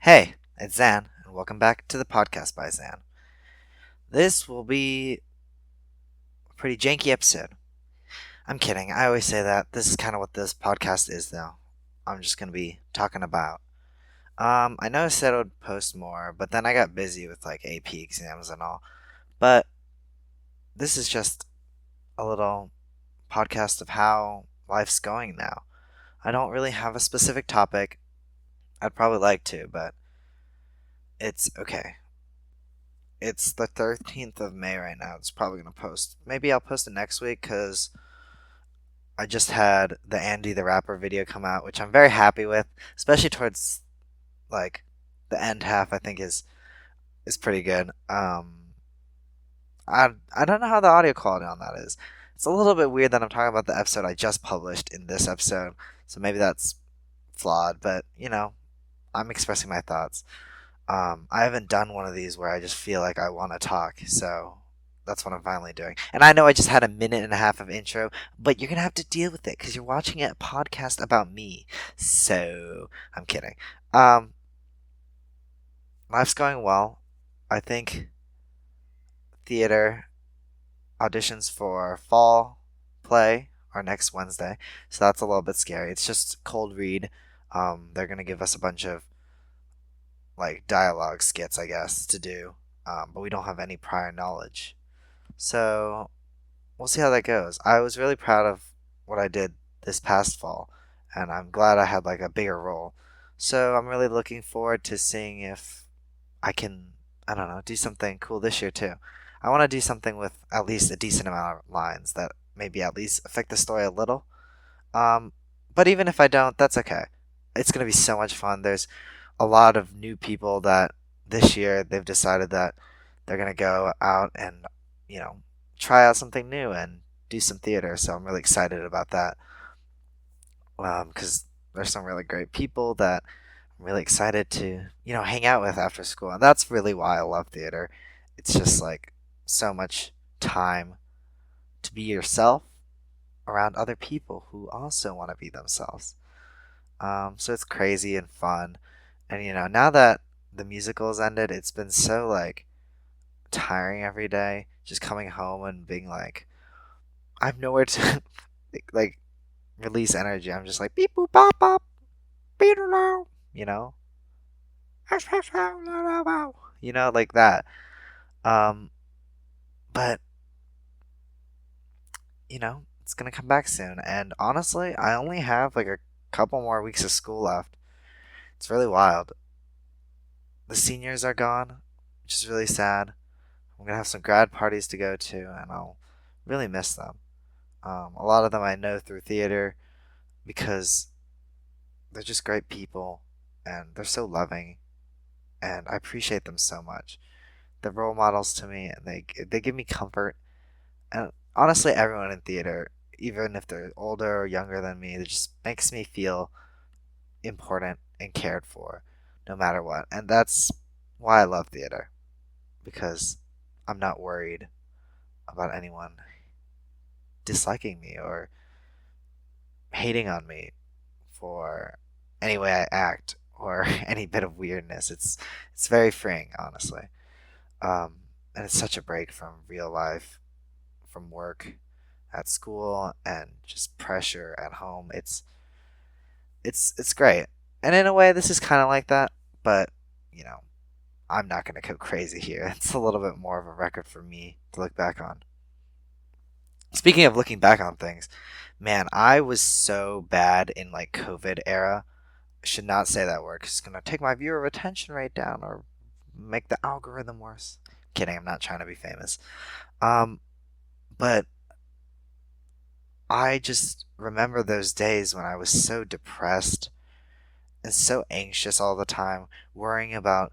Hey, it's Zan, and welcome back to the podcast by Zan. This will be a pretty janky episode. I'm kidding. I always say that. This is kind of what this podcast is, though. I'm just going to be talking about. I know I said I would post more, but then I got busy with like AP exams and all. But this is just a little podcast of how life's going now. I don't really have a specific topic. I'd probably like to, but it's okay. It's the 13th of May right now. It's probably going to post. Maybe I'll post it next week because I just had the Andy the Rapper video come out, which I'm very happy with, especially towards like the end half. I think is pretty good. I don't know how the audio quality on that is. It's a little bit weird that I'm talking about the episode I just published in this episode, so maybe that's flawed. But I'm expressing my thoughts. I haven't done one of these where I just feel like I want to talk, so that's what I'm finally doing. And I know I just had a minute and a half of intro, but you're gonna have to deal with it because you're watching a podcast about me. So I'm kidding. Um, Life's going well. I think theater auditions for fall play are next Wednesday, so that's a little bit scary. It's just cold read. They're gonna give us a bunch of like dialogue skits, I guess, to do, but we don't have any prior knowledge. So we'll see how that goes. I was really proud of what I did this past fall, and I'm glad I had like a bigger role. So I'm really looking forward to seeing if I can, I don't know, do something cool this year too. I want to do something with at least a decent amount of lines that maybe at least affect the story a little. Um, but even if I don't, that's okay. It's gonna be so much fun. There's a lot of new people that this year they've decided that they're gonna go out and you know try out something new and do some theater. So I'm really excited about that because there's some really great people that I'm really excited to hang out with after school, and that's really why I love theater. It's just like so much time to be yourself around other people who also want to be themselves. So it's crazy and fun. And now that the musical's ended, it's been so like tiring every day. Just coming home and being like, I have nowhere to like release energy. I'm just like beep boop bop bop, beep now, like that. Um, but it's gonna come back soon. And honestly, I only have like a couple more weeks of school left. It's really wild. The seniors are gone, which is really sad. I'm gonna have some grad parties to go to, and I'll really miss them. A lot of them I know through theater because they're just great people, and they're so loving, and I appreciate them so much. They're role models to me, and they give me comfort. And honestly, everyone in theater, even if they're older or younger than me, it just makes me feel important and cared for, no matter what. And that's why I love theater because I'm not worried about anyone disliking me or hating on me for any way I act or any bit of weirdness. It's very freeing, honestly. And it's such a break from real life, from work, at school, and just pressure at home. It's great. And in a way, this is kind of like that, but you know, I'm not gonna go crazy here. It's a little bit more of a record for me to look back on. Speaking of looking back on things, man, I was so bad in like COVID era. I should not say that word 'cause it's gonna take my viewer retention rate down or make the algorithm worse. Kidding, I'm not trying to be famous. Um, but I just remember those days when I was so depressed and so anxious all the time, worrying about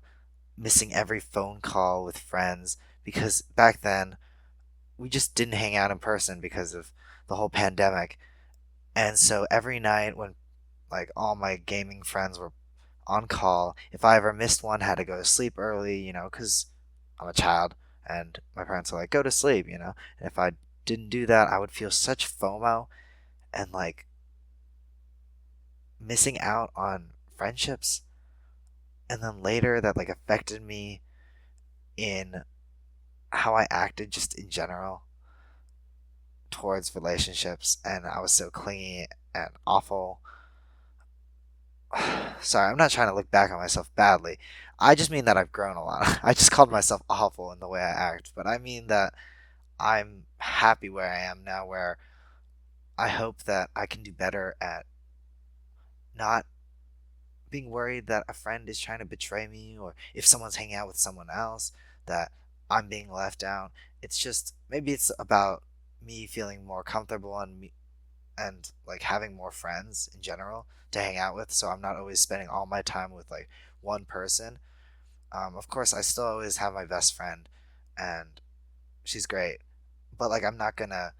missing every phone call with friends because back then we just didn't hang out in person because of the whole pandemic. And so every night when like all my gaming friends were on call, if I ever missed one, had to go to sleep early, because I'm a child and my parents were like, go to sleep. And if I didn't do that, I would feel such FOMO and like missing out on friendships. and then later that like affected me in how I acted just in general towards relationships, and I was so clingy and awful. Sorry, I'm not trying to look back on myself badly. I just mean that I've grown a lot. I just called myself awful in the way I act, but I mean that I'm happy where I am now, where I hope that I can do better at not being worried that a friend is trying to betray me, or if someone's hanging out with someone else, that I'm being left out. It's just maybe it's about me feeling more comfortable and like having more friends in general to hang out with, so I'm not always spending all my time with like one person. Of course, I still always have my best friend, and she's great, but like I'm not gonna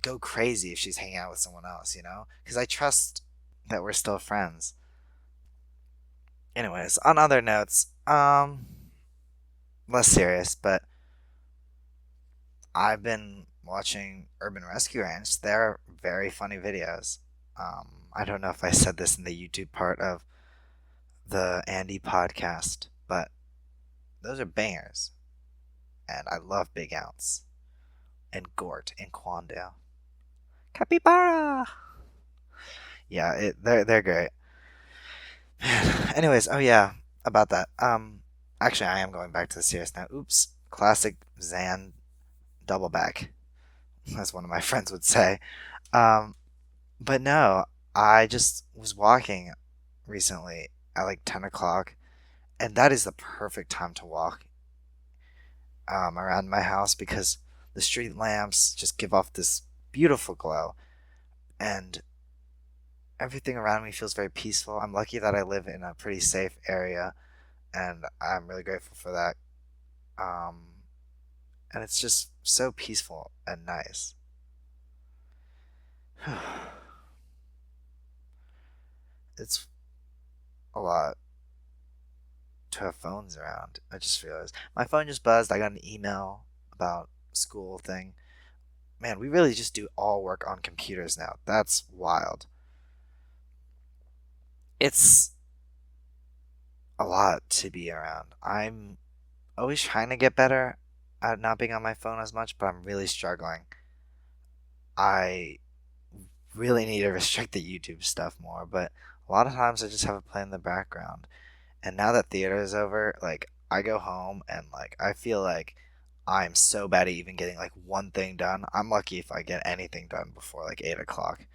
go crazy if she's hanging out with someone else, because I trust that we're still friends. Anyways, on other notes, less serious, but I've been watching Urban Rescue Ranch. They're very funny videos. I don't know if I said this in the YouTube part of the Andy podcast, but those are bangers. And I love Big Ounce and Gort and Quandale. Capybara! Yeah, they're great. Anyways, oh yeah, about that. Actually, I am going back to the serious now. Oops, classic Zan double back, as one of my friends would say. Um, but no, I just was walking recently at like 10 o'clock, and that is the perfect time to walk around my house because the street lamps just give off this beautiful glow, and everything around me feels very peaceful. I'm lucky that I live in a pretty safe area, and I'm really grateful for that. Um, and it's just so peaceful and nice. It's a lot to have phones around. I just realized my phone just buzzed. I got an email about school thing. Man, we really just do all work on computers now. That's wild. It's a lot to be around. I'm always trying to get better at not being on my phone as much, but I'm really struggling. I really need to restrict the YouTube stuff more, but a lot of times I just have it play in the background. And now that theater is over, like I go home and like I feel like I'm so bad at even getting like one thing done. I'm lucky if I get anything done before like 8 o'clock.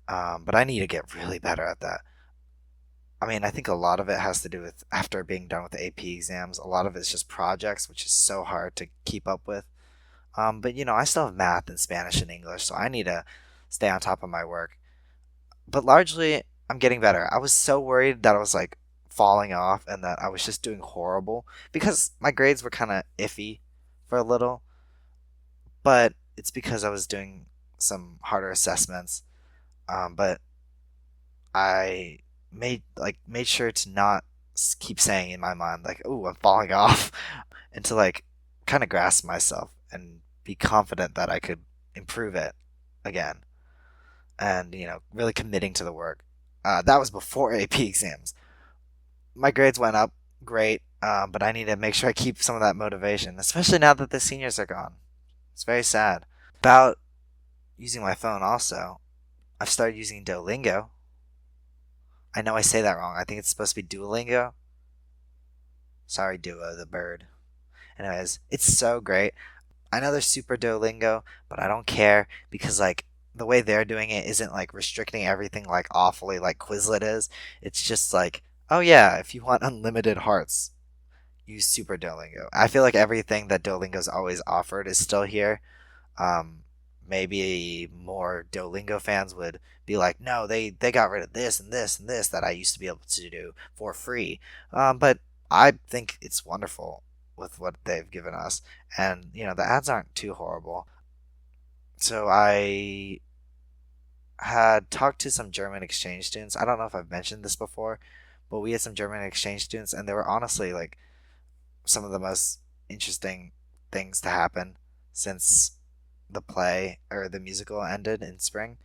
But I need to get really better at that. I mean, I think a lot of it has to do with after being done with the AP exams. A lot of it's just projects, which is so hard to keep up with. But I still have math and Spanish and English, so I need to stay on top of my work. But largely, I'm getting better. I was so worried that I was like falling off and that I was just doing horrible because my grades were kind of iffy for a little, but it's because I was doing some harder assessments. But I made sure to not keep saying in my mind like, "Oh, I'm falling off," and to like kind of grasp myself and be confident that I could improve it again, and really committing to the work. That was before AP exams. My grades went up great, but I need to make sure I keep some of that motivation, especially now that the seniors are gone. It's very sad. About using my phone also, I've started using Duolingo. I know I say that wrong. I think it's supposed to be Duolingo. Sorry, Duo, the bird. Anyways, it's so great. I know they're super Duolingo, but I don't care because like the way they're doing it isn't like restricting everything like awfully like Quizlet is. It's just like, oh yeah, if you want unlimited hearts, use Super Duolingo. I feel like everything that Duolingo's always offered is still here. Um, Maybe more Duolingo fans would be like, no, they got rid of this and this and this that I used to be able to do for free. But I think it's wonderful with what they've given us, and the ads aren't too horrible. So I had talked to some German exchange students. I don't know if I've mentioned this before, but we had some German exchange students, and they were honestly like some of the most interesting things to happen since the play or the musical ended in spring.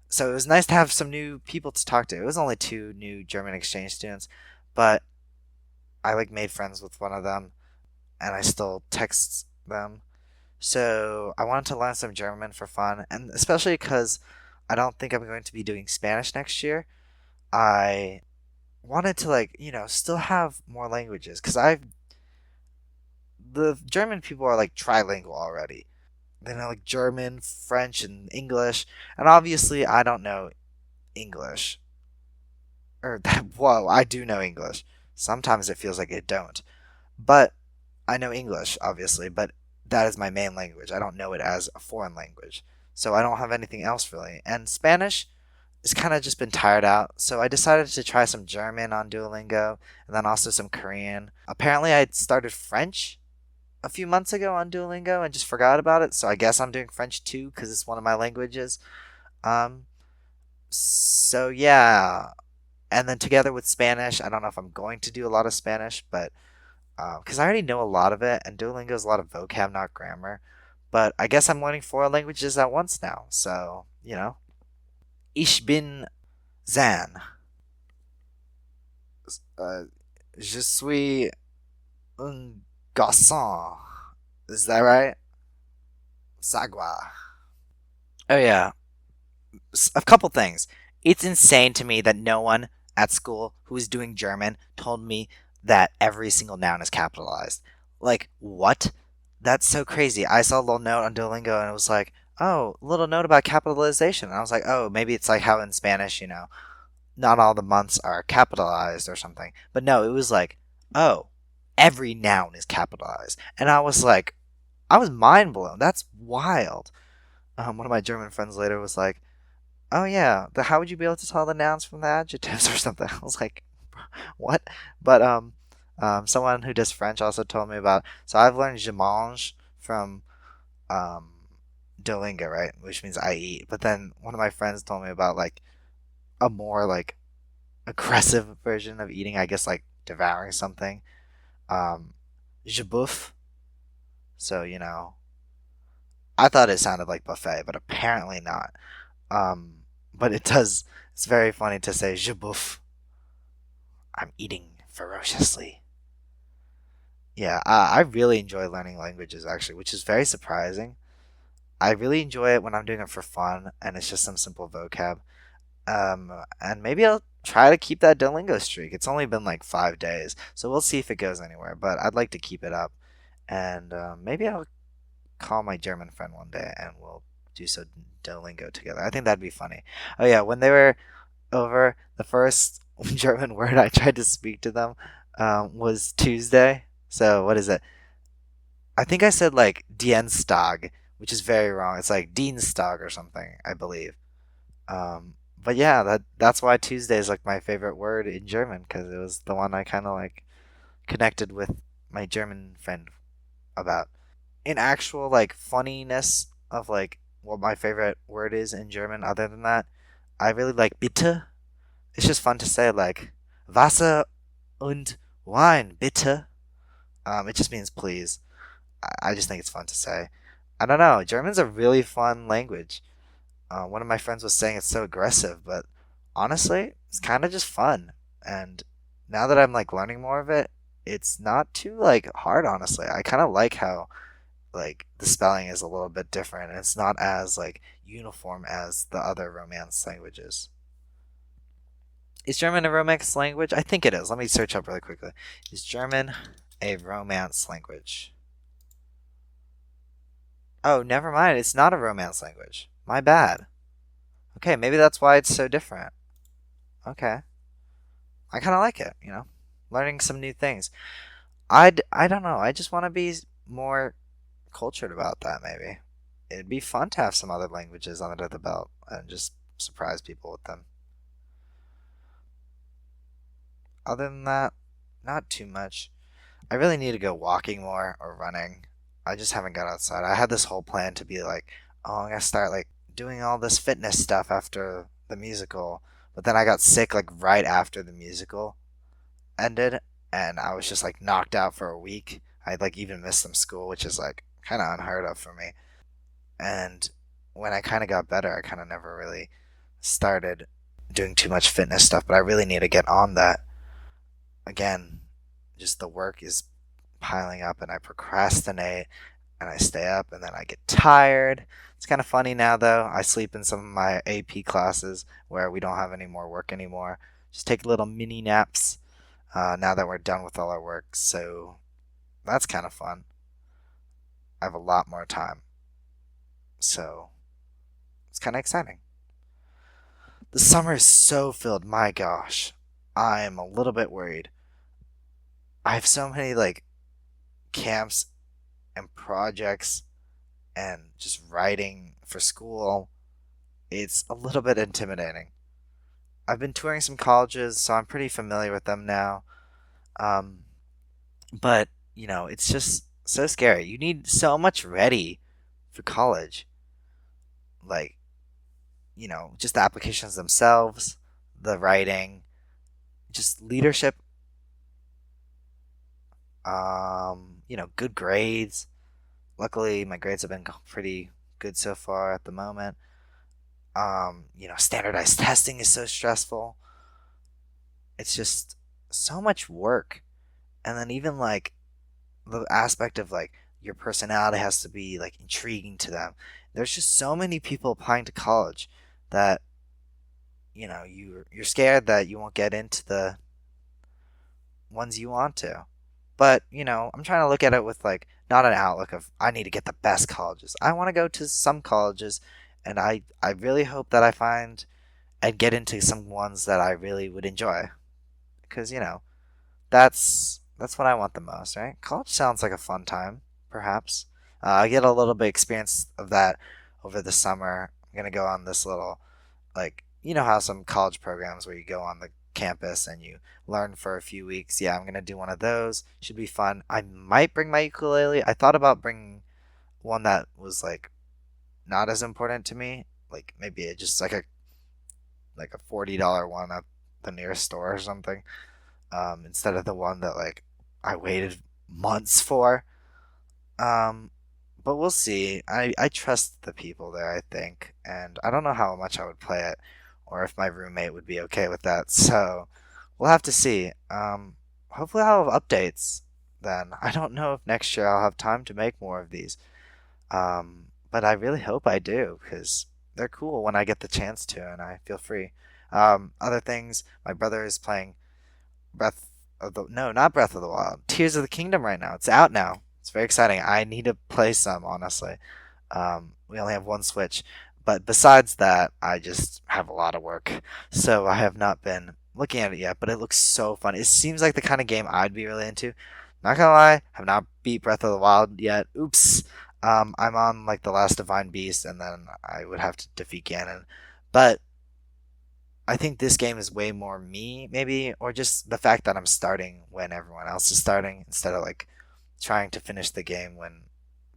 So it was nice to have some new people to talk to. It was only two new German exchange students, but I like made friends with one of them, and I still text them. So I wanted to learn some German for fun, and especially because I don't think I'm going to be doing Spanish next year. I wanted to still have more languages because I the German people are like trilingual already. They know like German, French, and English, and obviously I don't know English. Or that, whoa, I do know English. Sometimes it feels like I don't, but I know English obviously, but that is my main language. I don't know it as a foreign language, so I don't have anything else really. And Spanish has kind of just been tired out, so I decided to try some German on Duolingo, and then also some Korean. Apparently, I started French a few months ago on Duolingo and just forgot about it. So I guess I'm doing French too because it's one of my languages. Um, so yeah, and then together with Spanish, I don't know if I'm going to do a lot of Spanish, but because I already know a lot of it, and Duolingo is a lot of vocab, not grammar. But I guess I'm learning four languages at once now. So ich bin Zan. Uh, je suis un garçon. Is that right? Sagua. Oh yeah, a couple things. It's insane to me that no one at school who is doing German told me that every single noun is capitalized. Like, what? That's so crazy. I saw a little note on Duolingo and it was like, oh, little note about capitalization. And I was like, oh, maybe it's like how in Spanish, not all the months are capitalized or something. But no, it was like, oh, every noun is capitalized. And I was mind blown. That's wild. One of my German friends later was like, oh yeah, how would you be able to tell the nouns from the adjectives or something? I was like, what? But someone who does French also told me about. So I've learned je mange from um, Duolingo, right, which means I eat. But then one of my friends told me about like a more like aggressive version of eating. I guess like devouring something. Je bouffe. So I thought it sounded like buffet, but apparently not. But it does. It's very funny to say je bouffe. I'm eating ferociously. Yeah, I really enjoy learning languages actually, which is very surprising. I really enjoy it when I'm doing it for fun and it's just some simple vocab. And maybe I'll try to keep that Duolingo streak. It's only been like 5 days, so we'll see if it goes anywhere. But I'd like to keep it up, and maybe I'll call my German friend one day and we'll do some Duolingo together. I think that'd be funny. Oh yeah, when they were over, the first German word I tried to speak to them was Tuesday. So what is it? I think I said like Dienstag, which is very wrong. It's like Dienstag or something, I believe. But yeah, that's why Tuesday is like my favorite word in German because it was the one I kind of like connected with my German friend about. In actual like funniness of like what my favorite word is in German, other than that, I really like bitte. It's just fun to say like Wasser und Wein, bitte. It just means please. I just think it's fun to say. I don't know. German's a really fun language. One of my friends was saying it's so aggressive, but honestly, it's kind of just fun. And now that I'm like learning more of it, it's not too like hard. Honestly, I kind of like how like the spelling is a little bit different, and it's not as like uniform as the other Romance languages. Is German a Romance language? I think it is. Let me search up really quickly. Is German a Romance language? Oh, never mind. It's not a Romance language. My bad. Okay, maybe that's why it's so different. Okay. I kind of like it. Learning some new things. I don't know. I just want to be more cultured about that, maybe. It'd be fun to have some other languages under the belt and just surprise people with them. Other than that, not too much. I really need to go walking more or running. I just haven't got outside. I had this whole plan to be like, oh, I'm gonna start like doing all this fitness stuff after the musical, but then I got sick like right after the musical ended, and I was just like knocked out for a week. I'd like even missed some school, which is like kind of unheard of for me. And when I kind of got better, I kind of never really started doing too much fitness stuff, but I really need to get on that. again, just the work is piling up and I procrastinate and I stay up and then I get tired. It's kind of funny now though. I sleep in some of my AP classes where we don't have any more work anymore. Just take little mini naps now that we're done with all our work. So that's kind of fun. I have a lot more time. So it's kind of exciting. The summer is so filled. My gosh. I'm a little bit worried. I have so many like camps and projects and just writing for school. It's a little bit intimidating. I've been touring some colleges, so I'm pretty familiar with them now. Um, but, it's just so scary. You need so much ready for college. Like, just the applications themselves, the writing, just leadership, good grades. Luckily, my grades have been pretty good so far at the moment. Standardized testing is so stressful. It's just so much work. And then even like the aspect of like your personality has to be like intriguing to them. There's just so many people applying to college that you're scared that you won't get into the ones you want to. But, I'm trying to look at it with like not an outlook of I need to get the best colleges. I want to go to some colleges and I really hope that I find and get into some ones that I really would enjoy. Because, that's what I want the most, right? College sounds like a fun time, perhaps. I get a little bit experience of that over the summer. I'm gonna go on this little like how some college programs where you go on the campus and you learn for a few weeks. Yeah, I'm gonna do one of those. Should be fun. I might bring my ukulele. I thought about bringing one that was like not as important to me. Like maybe just like a $40 one at the nearest store or something. Instead of the one that like I waited months for. Um, but we'll see. I trust the people there, I think, and I don't know how much I would play it, or if my roommate would be okay with that. So we'll have to see. Hopefully I'll have updates then. I don't know if next year I'll have time to make more of these. But I really hope I do because they're cool when I get the chance to, and I feel free. Other things, my brother is playing Breath of the no, not Breath of the Wild. Tears of the Kingdom right now. It's out now. It's very exciting. I need to play some honestly. We only have one Switch, but besides that, I just have a lot of work, so I have not been looking at it yet. But it looks so fun. It seems like the kind of game I'd be really into. Not gonna lie, have not beat Breath of the Wild yet. Oops. I'm on like the last Divine Beast, and then I would have to defeat Ganon. But I think this game is way more me, maybe, or just the fact that I'm starting when everyone else is starting instead of like trying to finish the game when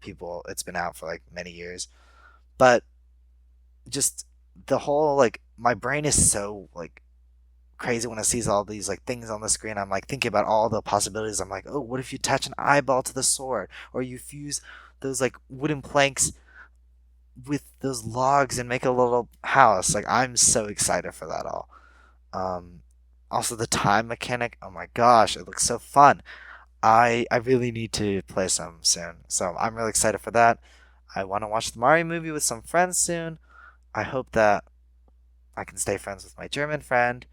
it's been out for like many years. But just the whole like my brain is so like crazy when it sees all these like things on the screen. I'm like thinking about all the possibilities. I'm like, oh, what if you attach an eyeball to the sword, or you fuse those like wooden planks with those logs and make a little house. Like I'm so excited for that all. Um, Also the time mechanic. Oh my gosh, it looks so fun. I really need to play some soon. So I'm really excited for that. I want to watch the Mario movie with some friends soon. I hope that I can stay friends with my German friend.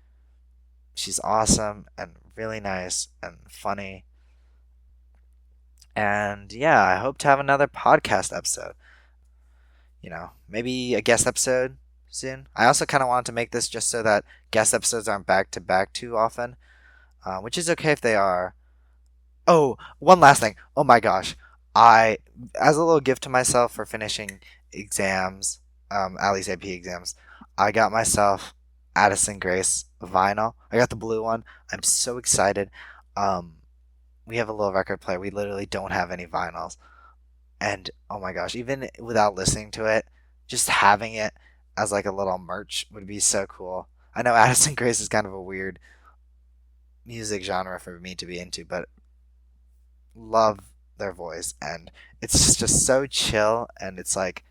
She's awesome and really nice and funny. And yeah, I hope to have another podcast episode. Maybe a guest episode soon. I also kind of wanted to make this just so that guest episodes aren't back to back too often, which is okay if they are. Oh, one last thing. Oh my gosh. As a little gift to myself for finishing exams, at least AP exams, I got myself Addison Grace vinyl. I got the blue one. I'm so excited. Um, we have a little record player. We literally don't have any vinyls. And oh my gosh, even without listening to it, just having it as like a little merch would be so cool. I know Addison Grace is kind of a weird music genre for me to be into, but love their voice and it's just so chill and it's like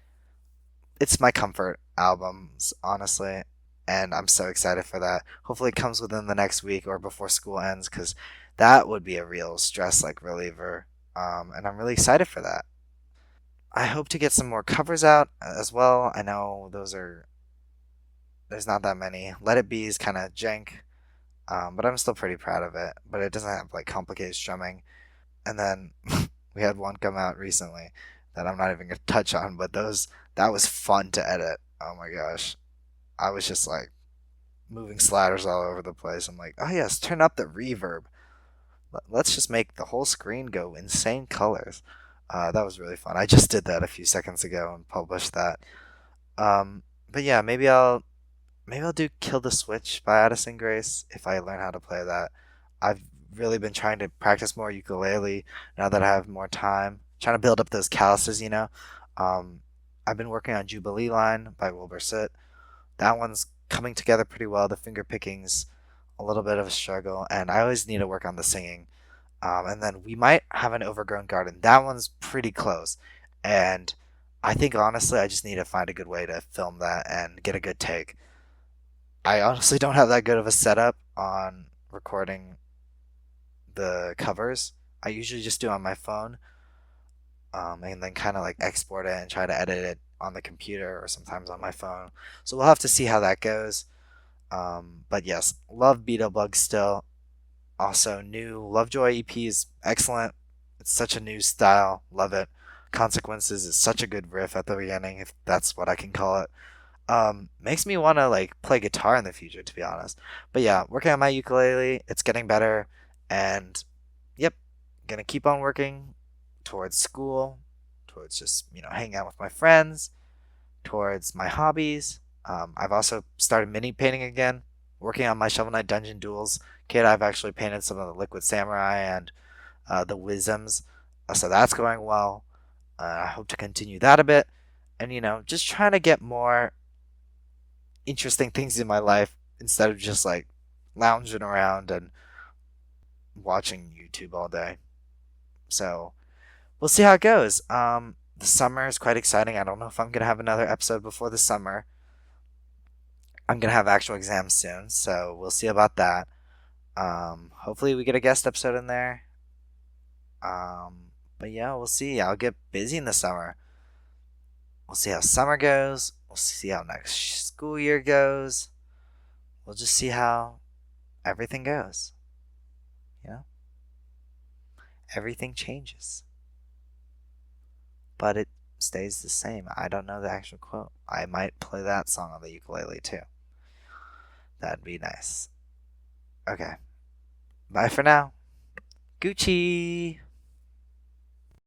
it's my comfort albums, honestly. and I'm so excited for that. Hopefully, it comes within the next week or before school ends, because that would be a real stress like reliever. And I'm really excited for that. I hope to get some more covers out as well. I know there's not that many. Let It Be is kind of jank, but I'm still pretty proud of it. But it doesn't have like complicated strumming. And then we had one come out recently that I'm not even gonna touch on, but those that was fun to edit. Oh my gosh, I was just like moving sliders all over the place. I'm like, oh yes, turn up the reverb. Let's just make the whole screen go insane colors. That was really fun. I just did that a few seconds ago and published that. But yeah, maybe I'll do Kill the Switch by Addison Grace if I learn how to play that. I've really been trying to practice more ukulele now that I have more time. Trying to build up those calluses. Um, I've been working on Jubilee Line by Wilbur Soot. That one's coming together pretty well. The finger picking's a little bit of a struggle, and I always need to work on the singing. And then we might have an overgrown garden. That one's pretty close, and I think honestly, I just need to find a good way to film that and get a good take. I honestly don't have that good of a setup on recording the covers. I usually just do it on my phone, and then kind of like export it and try to edit it on the computer or sometimes on my phone. So we'll have to see how that goes. But yes, love Beetlebug still. Also, new Lovejoy EP is excellent. It's such a new style. Love it. Consequences is such a good riff at the beginning, if that's what I can call it. Makes me want to like play guitar in the future, to be honest. But yeah, working on my ukulele, it's getting better, and yep, gonna keep on working towards school, towards just hanging out with my friends, towards my hobbies. I've also started mini painting again, working on my Shovel Knight Dungeon Duels kit. I've actually painted some of the Liquid Samurai and the Wisdoms, so that's going well. I hope to continue that a bit, and just trying to get more interesting things in my life instead of just like lounging around and watching YouTube all day. So we'll see how it goes. The summer is quite exciting. I don't know if I'm gonna have another episode before the summer. I'm gonna have actual exams soon, so we'll see about that. Hopefully we get a guest episode in there. But yeah, we'll see. I'll get busy in the summer. We'll see how summer goes. We'll see how next school year goes. We'll just see how everything goes. You know, everything changes, but it stays the same. I don't know the actual quote. I might play that song on the ukulele too. That'd be nice. Okay. Bye for now. Gucci!